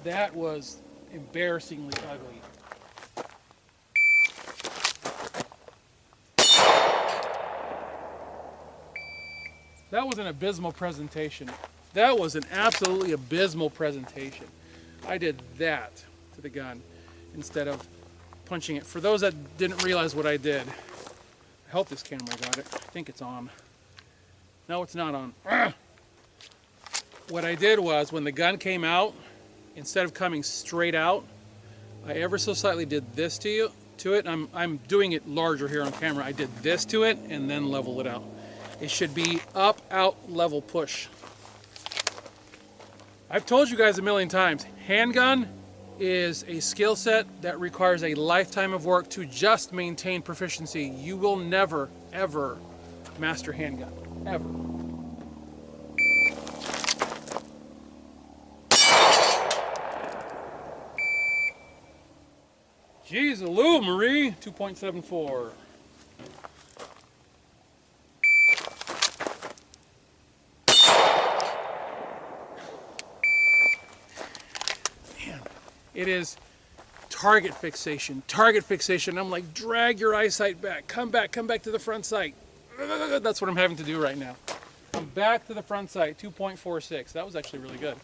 That was embarrassingly ugly. That was an abysmal presentation. That was an absolutely abysmal presentation. I did that to the gun instead of punching it. For those that didn't realize what I did, I hope this camera got it. I think it's on. No, it's not on. What I did was, when the gun came out, instead of coming straight out, I ever so slightly did this to it. I'm doing it larger here on camera. I did this to it and then level it out. It should be up, out, level, push. I've told you guys a million times, handgun is a skill set that requires a lifetime of work to just maintain proficiency. You will never, ever master handgun, ever. Jeez, Lou Marie, 2.74. Man, it is target fixation, target fixation. I'm like, drag your eyesight back, come back to the front sight. That's what I'm having to do right now. Come back to the front sight, 2.46. That was actually really good.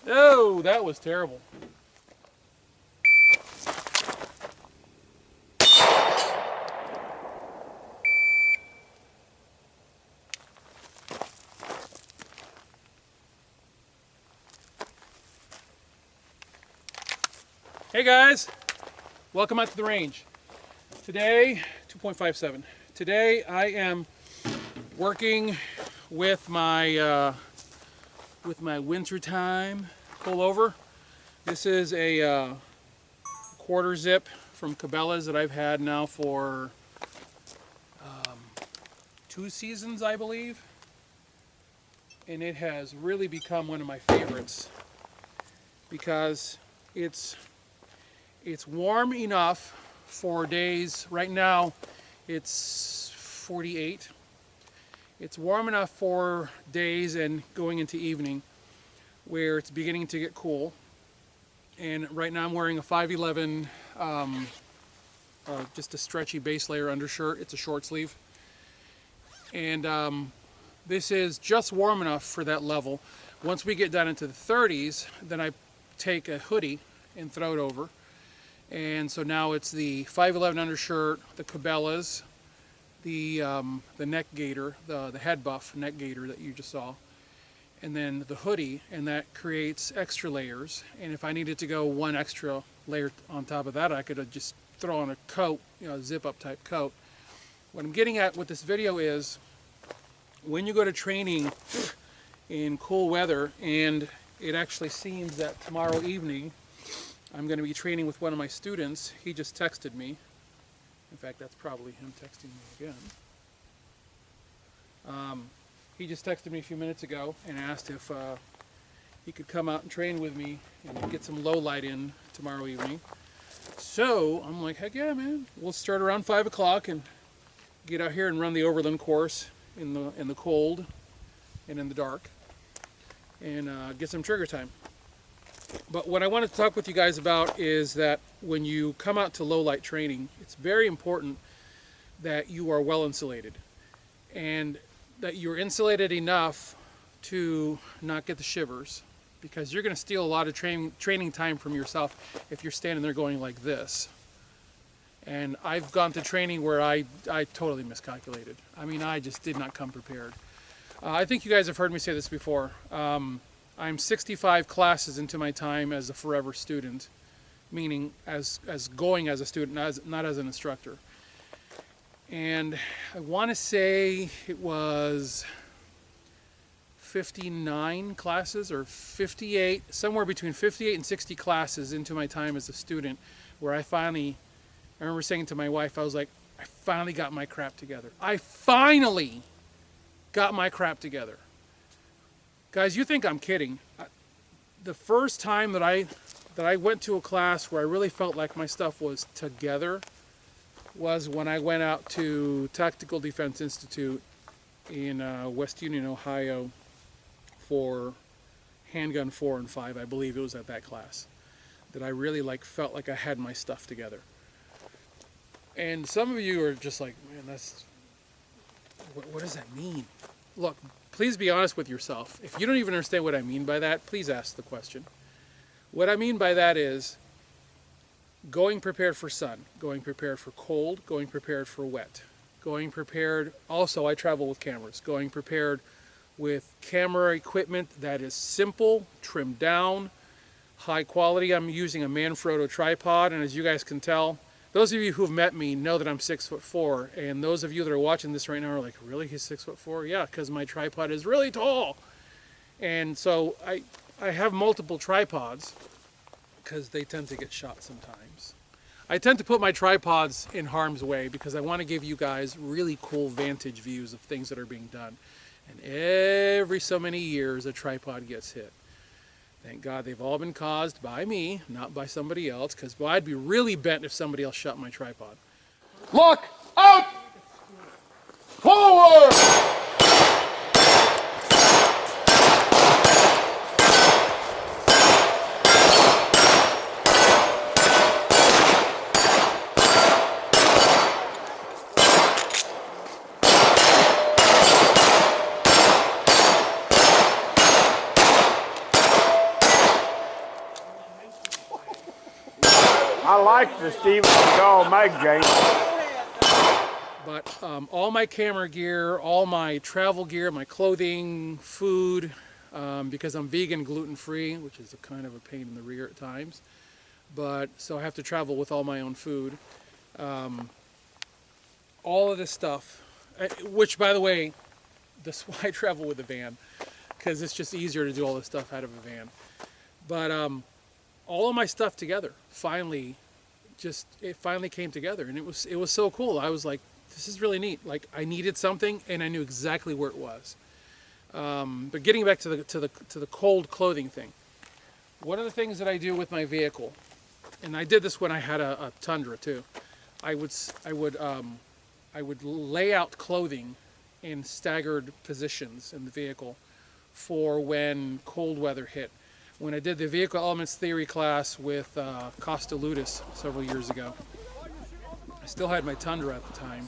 Oh, that was terrible. Hey guys, welcome out to the range. Today, 2.57. Today I am working with my wintertime pullover. This is a quarter zip from Cabela's that I've had now for 2 seasons, I believe, and it has really become one of my favorites because it's warm enough for days. Right now it's 48. It's warm enough for days and going into evening where it's beginning to get cool. And right now I'm wearing a 511, just a stretchy base layer undershirt. It's a short sleeve. And this is just warm enough for that level. Once we get down into the 30s, then I take a hoodie and throw it over. And so now it's the 511 undershirt, the Cabela's, the neck gaiter, the head buff neck gaiter that you just saw, and then the hoodie, and that creates extra layers. And if I needed to go one extra layer on top of that, I could just throw on a coat, you know, a zip-up type coat. What I'm getting at with this video is, when you go to training in cool weather, and it actually seems that tomorrow evening I'm going to be training with one of my students. He just texted me. In fact, that's probably him texting me again. He just texted me a few minutes ago and asked if he could come out and train with me and get some low light in tomorrow evening. So I'm like, heck yeah, man. We'll start around 5 o'clock and get out here and run the Overland course in the cold and in the dark and get some trigger time. But what I wanted to talk with you guys about is that when you come out to low light training, it's very important that you are well insulated and that you're insulated enough to not get the shivers, because you're going to steal a lot of training time from yourself if you're standing there going like this. And I've gone to training where I totally miscalculated. I mean, I just did not come prepared. I think you guys have heard me say this before. I'm 65 classes into my time as a forever student, meaning as going as a student, not as an instructor. And I want to say it was 59 classes or 58, somewhere between 58 and 60 classes into my time as a student, where I remember saying to my wife, I was like, I finally got my crap together. I finally got my crap together. Guys, you think I'm kidding. The first time that I went to a class where I really felt like my stuff was together was when I went out to Tactical Defense Institute in West Union, Ohio for handgun 4 and 5, I believe it was at that class, that I really felt like I had my stuff together. And some of you are just like, man, that's, what does that mean? Look, please be honest with yourself. If you don't even understand what I mean by that, please ask the question. What I mean by that is going prepared for sun, going prepared for cold, going prepared for wet, going prepared, also I travel with cameras, going prepared with camera equipment that is simple, trimmed down, high quality. I'm using a Manfrotto tripod, and as you guys can tell, those of you who've met me know that I'm 6'4", and those of you that are watching this right now are like, really, he's 6'4"? Yeah, because my tripod is really tall. And so I have multiple tripods because they tend to get shot sometimes. I tend to put my tripods in harm's way because I want to give you guys really cool vantage views of things that are being done. And every so many years, a tripod gets hit. Thank God they've all been caused by me, not by somebody else, because I'd be really bent if somebody else shot my tripod. Look out! Forward! I like the Steven Seagal mag, James. But all my camera gear, all my travel gear, my clothing, food, because I'm vegan, gluten-free, which is a kind of a pain in the rear at times. But so I have to travel with all my own food. All of this stuff, which by the way, that's why I travel with a van, because it's just easier to do all this stuff out of a van. But all of my stuff together finally came together, and it was so cool. I was like, this is really neat. Like, I needed something and I knew exactly where it was. But getting back to the cold clothing thing, one of the things that I do with my vehicle, and I did this when I had a Tundra too, I would lay out clothing in staggered positions in the vehicle for when cold weather hit. When I did the vehicle elements theory class with Costa Ludis several years ago, I still had my Tundra at the time,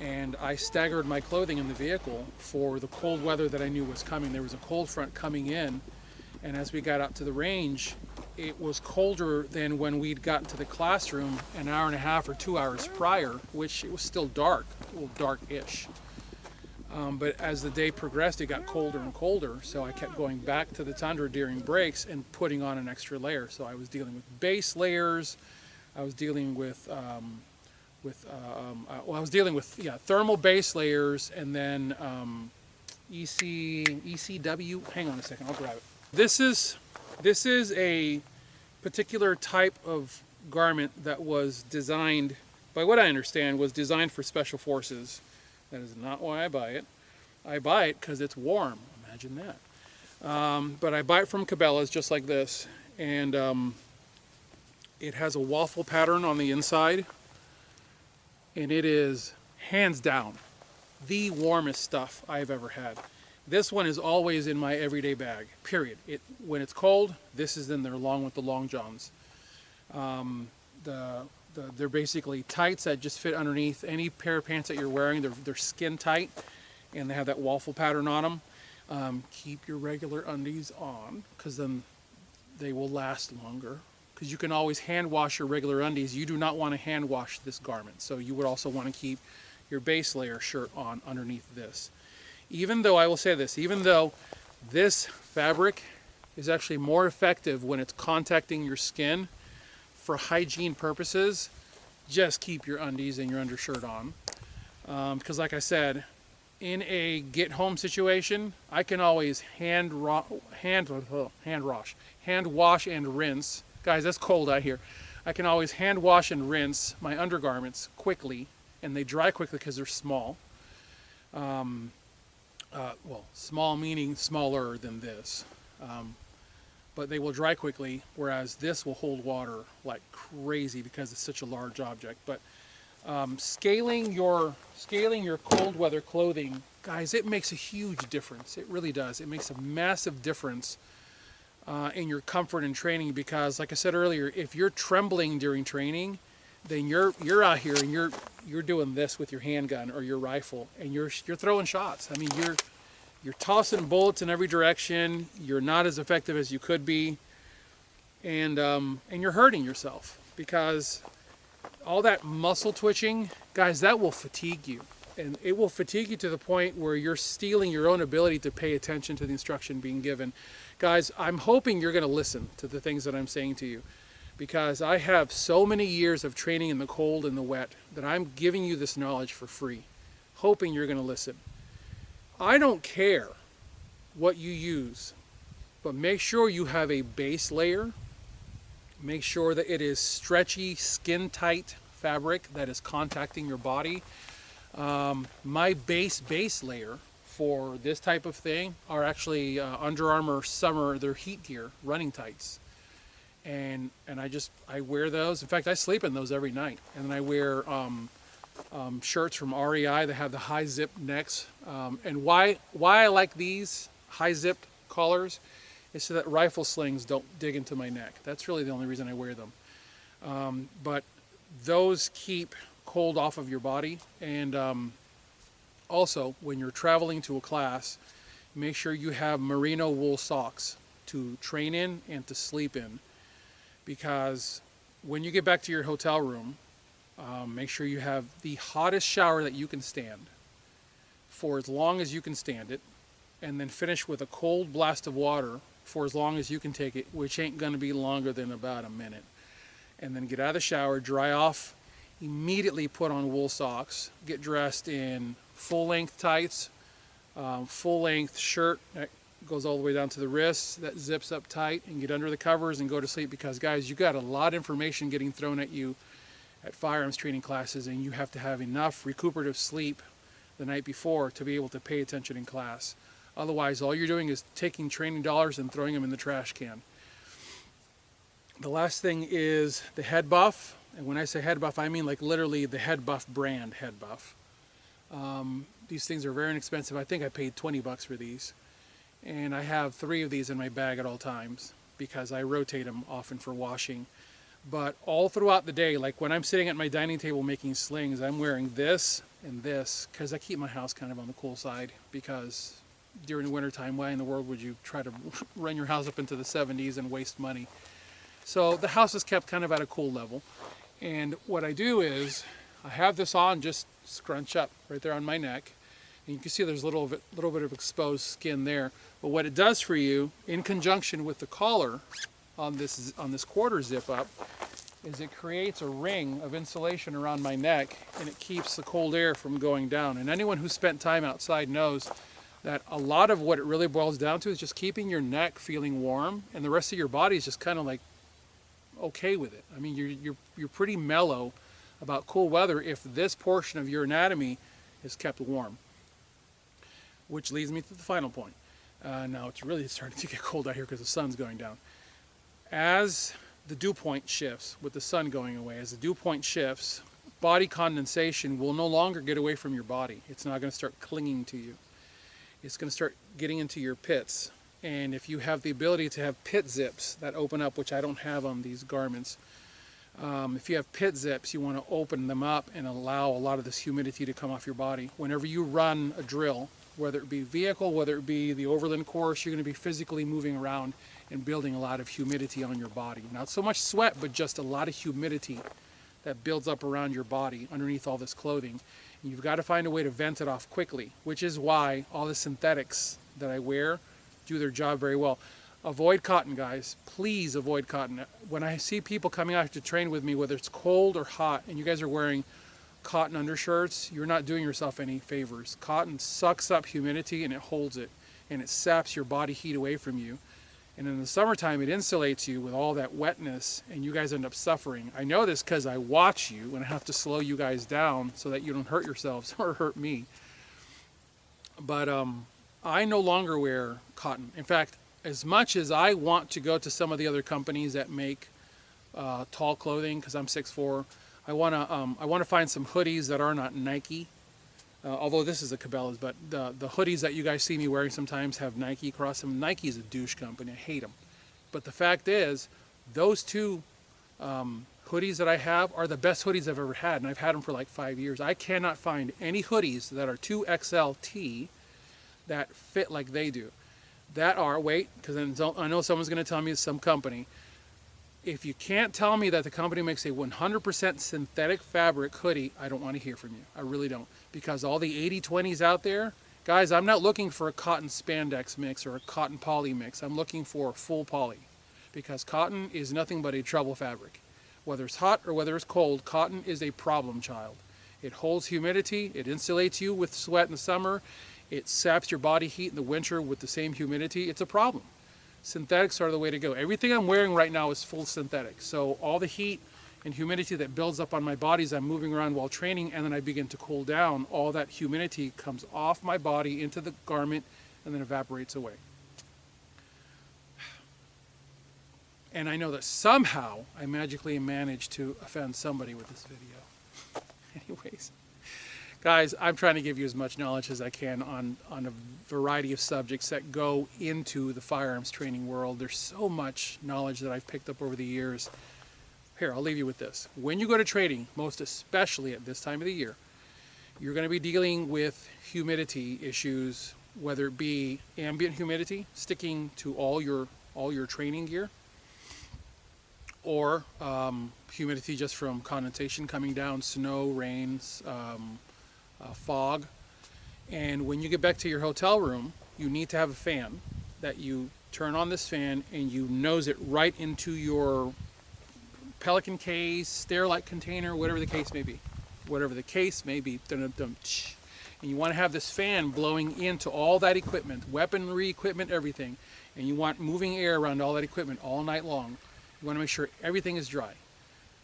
and I staggered my clothing in the vehicle for the cold weather that I knew was coming. There was a cold front coming in, and as we got out to the range, it was colder than when we'd gotten to the classroom an hour and a half or 2 hours prior, which it was still dark, well, dark-ish. But as the day progressed, it got colder and colder, so I kept going back to the Tundra during breaks and putting on an extra layer. So I was dealing with base layers, I was dealing with, thermal base layers, and then ECW. Hang on a second, I'll grab it. This is a particular type of garment that was designed, by what I understand, was designed for special forces. That is not why I buy it. I buy it because it's warm. Imagine that. But I buy it from Cabela's just like this. And it has a waffle pattern on the inside. And it is, hands down, the warmest stuff I've ever had. This one is always in my everyday bag, period. When it's cold, this is in there along with the long johns. They're basically tights that just fit underneath any pair of pants that you're wearing. They're skin tight, and they have that waffle pattern on them. Keep your regular undies on, because then they will last longer. Because you can always hand wash your regular undies. You do not want to hand wash this garment, so you would also want to keep your base layer shirt on underneath this. Even though, I will say this, even though this fabric is actually more effective when it's contacting your skin, for hygiene purposes, just keep your undies and your undershirt on. Because like I said, in a get home situation, I can always hand wash and rinse. Guys, that's cold out here. I can always hand wash and rinse my undergarments quickly, and they dry quickly because they're small. Well, small meaning smaller than this. But they will dry quickly, whereas this will hold water like crazy because it's such a large object. But scaling your cold weather clothing, guys, it makes a huge difference. It really does. It makes a massive difference in your comfort in training, because like I said earlier, if you're trembling during training, then you're out here and you're doing this with your handgun or your rifle, and you're throwing shots. I mean, you're tossing bullets in every direction. You're not as effective as you could be, and you're hurting yourself, because all that muscle twitching, guys, that will fatigue you, and it will fatigue you to the point where you're stealing your own ability to pay attention to the instruction being given. Guys, I'm hoping you're going to listen to the things that I'm saying to you, because I have so many years of training in the cold and the wet that I'm giving you this knowledge for free, hoping you're going to listen. I don't care what you use, but make sure you have a base layer. Make sure that it is stretchy, skin-tight fabric that is contacting your body. My base layer for this type of thing are actually Under Armour Summer, their heat gear, running tights. And I wear those. In fact, I sleep in those every night. And then I wear shirts from REI that have the high zip necks. And why I like these high zip collars is so that rifle slings don't dig into my neck. That's really the only reason I wear them. But those keep cold off of your body. And also, when you're traveling to a class, make sure you have merino wool socks to train in and to sleep in. Because when you get back to your hotel room, make sure you have the hottest shower that you can stand for as long as you can stand it, and then finish with a cold blast of water for as long as you can take it, which ain't going to be longer than about a minute. And then get out of the shower, dry off, immediately put on wool socks, get dressed in full-length tights, full-length shirt that goes all the way down to the wrists, that zips up tight, and get under the covers and go to sleep. Because guys, you got a lot of information getting thrown at you at firearms training classes, and you have to have enough recuperative sleep the night before to be able to pay attention in class. Otherwise, all you're doing is taking training dollars and throwing them in the trash can. The last thing is the head buff. And when I say head buff, I mean like literally the head buff brand head buff. These things are very inexpensive. I think I paid 20 bucks for these. And I have 3 of these in my bag at all times because I rotate them often for washing. But all throughout the day, like when I'm sitting at my dining table making slings, I'm wearing this and this because I keep my house kind of on the cool side, because during the wintertime, why in the world would you try to run your house up into the 70s and waste money? So the house is kept kind of at a cool level. And what I do is I have this on just scrunch up right there on my neck. And you can see there's a little bit of exposed skin there. But what it does for you, in conjunction with the collar on this quarter zip up, is it creates a ring of insulation around my neck, and it keeps the cold air from going down. And anyone who spent time outside knows that a lot of what it really boils down to is just keeping your neck feeling warm, and the rest of your body is just kind of like okay with it. I mean, you're pretty mellow about cool weather if this portion of your anatomy is kept warm. Which leads me to the final point. Now it's really starting to get cold out here because the sun's going down. As the dew point shifts, with the sun going away, as the dew point shifts, body condensation will no longer get away from your body. It's not going to start clinging to you. It's going to start getting into your pits. And if you have the ability to have pit zips that open up, which I don't have on these garments, if you have pit zips, you want to open them up and allow a lot of this humidity to come off your body. Whenever you run a drill, whether it be vehicle, whether it be the overland course, you're going to be physically moving around and building a lot of humidity on your body. Not so much sweat, but just a lot of humidity that builds up around your body underneath all this clothing. And you've got to find a way to vent it off quickly, which is why all the synthetics that I wear do their job very well. Avoid cotton, guys. Please avoid cotton. When I see people coming out to train with me, whether it's cold or hot, and you guys are wearing cotton undershirts, you're not doing yourself any favors. Cotton sucks up humidity and it holds it, and it saps your body heat away from you. And in the summertime, it insulates you with all that wetness, and you guys end up suffering. I know this because I watch you, and I have to slow you guys down so that you don't hurt yourselves or hurt me. But I no longer wear cotton. In fact, as much as I want to go to some of the other companies that make tall clothing, because I'm 6'4", I want to find some hoodies that are not Nike. Although this is a Cabela's, but the hoodies that you guys see me wearing sometimes have Nike across them. Nike is a douche company. I hate them. But the fact is, those two hoodies that I have are the best hoodies I've ever had, and I've had them for like 5 years. I cannot find any hoodies that are 2XLT that fit like they do. That are, wait, because I know someone's going to tell me it's some company. If you can't tell me that the company makes a 100% synthetic fabric hoodie, I don't want to hear from you. I really don't. Because all the 80-20s out there, guys, I'm not looking for a cotton spandex mix or a cotton poly mix. I'm looking for full poly. Because cotton is nothing but a trouble fabric. Whether it's hot or whether it's cold, cotton is a problem child. It holds humidity, it insulates you with sweat in the summer, it saps your body heat in the winter with the same humidity. It's a problem. Synthetics are the way to go. Everything I'm wearing right now is full synthetic. So all the heat and humidity that builds up on my body as I'm moving around while training and then I begin to cool down, all that humidity comes off my body into the garment and then evaporates away. And I know that somehow I magically managed to offend somebody with this video. Anyways, guys, I'm trying to give you as much knowledge as I can on a variety of subjects that go into the firearms training world. There's so much knowledge that I've picked up over the years. Here, I'll leave you with this. When you go to training, most especially at this time of the year, you're going to be dealing with humidity issues, whether it be ambient humidity sticking to all your training gear, or humidity just from condensation coming down, snow, rains, fog. And when you get back to your hotel room, you need to have a fan that you turn on this fan and you nose it right into your Pelican case, Sterilite container, whatever the case may be. Whatever the case may be. And you want to have this fan blowing into all that equipment, weaponry, equipment, everything. And you want moving air around all that equipment all night long. You want to make sure everything is dry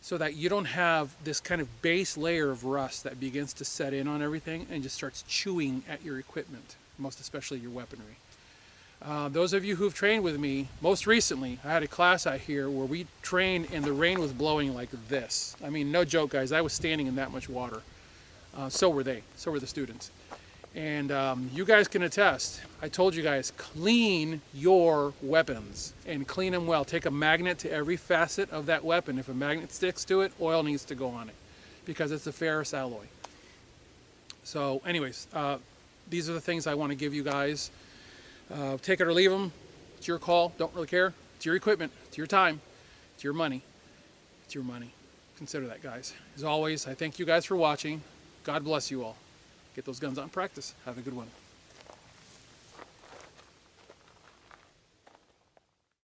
so that you don't have this kind of base layer of rust that begins to set in on everything and just starts chewing at your equipment, most especially your weaponry. Those of you who've trained with me, most recently, I had a class out here where we trained and the rain was blowing like this. I mean, no joke, guys. I was standing in that much water. So were they. So were the students. And you guys can attest. I told you guys, clean your weapons and clean them well. Take a magnet to every facet of that weapon. If a magnet sticks to it, oil needs to go on it because it's a ferrous alloy. So anyways, these are the things I want to give you guys. Take it or leave them. It's your call. Don't really care. It's your equipment. It's your time. It's your money. It's your money. Consider that, guys. As always, I thank you guys for watching. God bless you all. Get those guns out in practice. Have a good one.